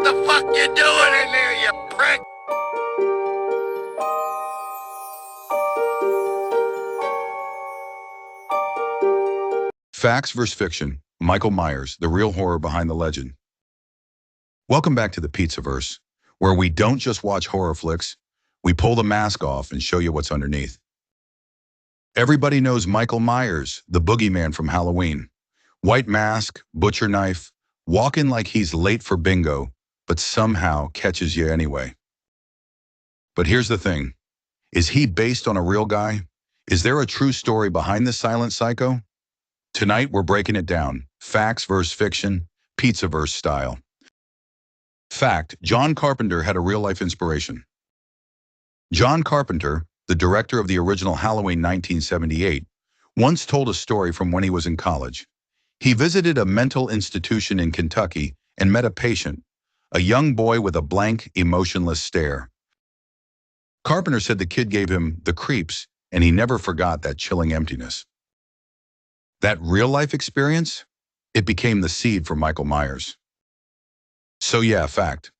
the fuck you doing in there, you prick? Facts vs. Fiction. Michael Myers, the real horror behind the legend. Welcome back to the Pizzaverse, where we don't just watch horror flicks, we pull the mask off and show you what's underneath. Everybody knows Michael Myers, the boogeyman from Halloween. White mask, butcher knife, walking like he's late for bingo, but somehow catches you anyway. But here's the thing. Is he based on a real guy? Is there a true story behind this silent psycho? Tonight, we're breaking it down. Facts versus fiction, Pizzaverse style. Fact: John Carpenter had a real-life inspiration. John Carpenter, the director of the original Halloween 1978, once told a story from when he was in college. He visited a mental institution in Kentucky and met a patient, a young boy with a blank, emotionless stare. Carpenter said the kid gave him the creeps, and he never forgot that chilling emptiness. That real-life experience, it became the seed for Michael Myers. So yeah, fact.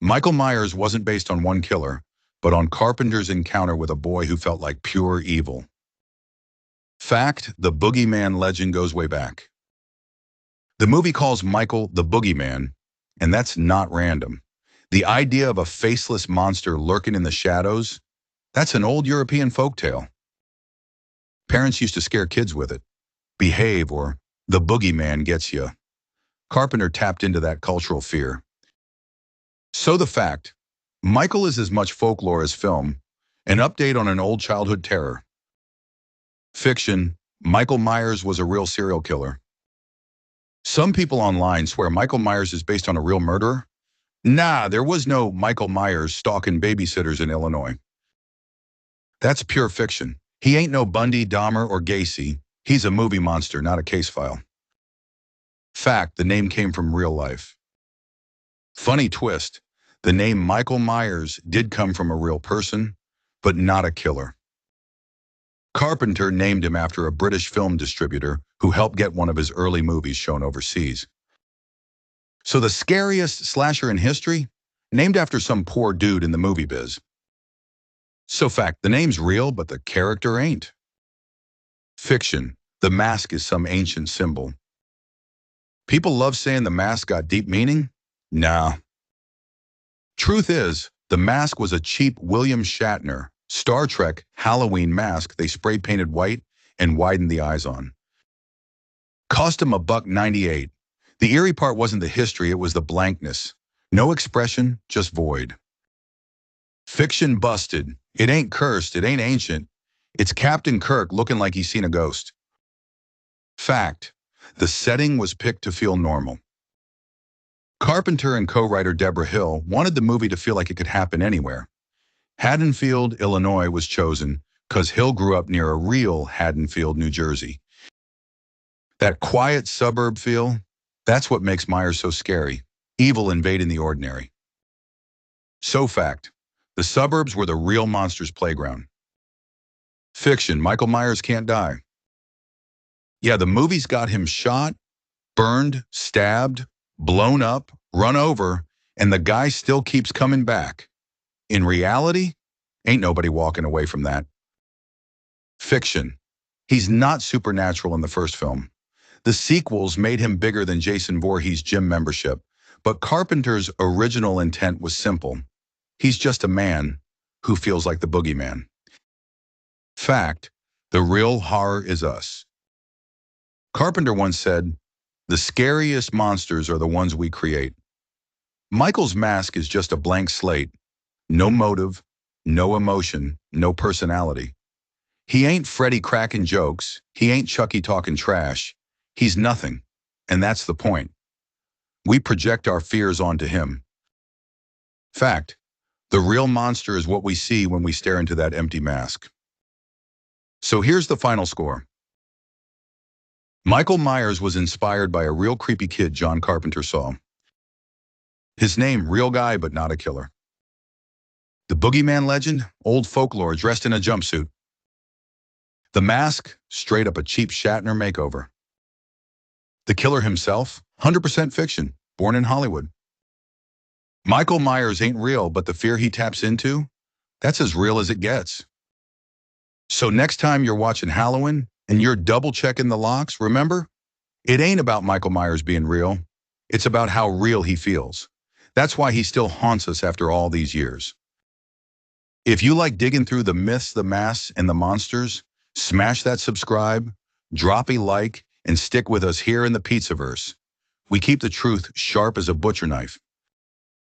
Michael Myers wasn't based on one killer, but on Carpenter's encounter with a boy who felt like pure evil. Fact: the boogeyman legend goes way back. The movie calls Michael the boogeyman, and that's not random. The idea of a faceless monster lurking in the shadows, that's an old European folktale. Parents used to scare kids with it. Behave, or the boogeyman gets you. Carpenter tapped into that cultural fear. So the fact: Michael is as much folklore as film, an update on an old childhood terror. Fiction: Michael Myers was a real serial killer. Some people online swear Michael Myers is based on a real murderer. Nah, there was no Michael Myers stalking babysitters in Illinois. That's pure fiction. He ain't no Bundy, Dahmer, or Gacy. He's a movie monster, not a case file. Fact: the name came from real life. Funny twist, the name Michael Myers did come from a real person, but not a killer. Carpenter named him after a British film distributor who helped get one of his early movies shown overseas. So the scariest slasher in history, named after some poor dude in the movie biz. So fact: the name's real, but the character ain't. Fiction: the mask is some ancient symbol. People love saying the mask got deep meaning. Nah. Truth is, the mask was a cheap William Shatner, Star Trek Halloween mask they spray painted white and widened the eyes on. Cost him $1.98. The eerie part wasn't the history, it was the blankness. No expression, just void. Fiction busted. It ain't cursed, it ain't ancient. It's Captain Kirk looking like he's seen a ghost. Fact: the setting was picked to feel normal. Carpenter and co-writer Deborah Hill wanted the movie to feel like it could happen anywhere. Haddonfield, Illinois was chosen because Hill grew up near a real Haddonfield, New Jersey. That quiet suburb feel, that's what makes Myers so scary. Evil invading the ordinary. So fact: the suburbs were the real monster's playground. Fiction: Michael Myers can't die. Yeah, the movie's got him shot, burned, stabbed, blown up, run over, and the guy still keeps coming back. In reality, ain't nobody walking away from that. Fiction: he's not supernatural in the first film. The sequels made him bigger than Jason Voorhees' gym membership, but Carpenter's original intent was simple. He's just a man who feels like the boogeyman. Fact: the real horror is us. Carpenter once said, "The scariest monsters are the ones we create." Michael's mask is just a blank slate. No motive, no emotion, no personality. He ain't Freddy cracking jokes. He ain't Chucky talking trash. He's nothing, and that's the point. We project our fears onto him. Fact: the real monster is what we see when we stare into that empty mask. So here's the final score. Michael Myers was inspired by a real creepy kid John Carpenter saw. His name: real guy, but not a killer. The boogeyman legend: old folklore dressed in a jumpsuit. The mask: straight up a cheap Shatner makeover. The killer himself: 100% fiction, born in Hollywood. Michael Myers ain't real, but the fear he taps into, that's as real as it gets. So next time you're watching Halloween and you're double checking the locks, remember, it ain't about Michael Myers being real. It's about how real he feels. That's why he still haunts us after all these years. If you like digging through the myths, the masks, and the monsters, smash that subscribe, drop a like, and stick with us here in the Pizzaverse. We keep the truth sharp as a butcher knife.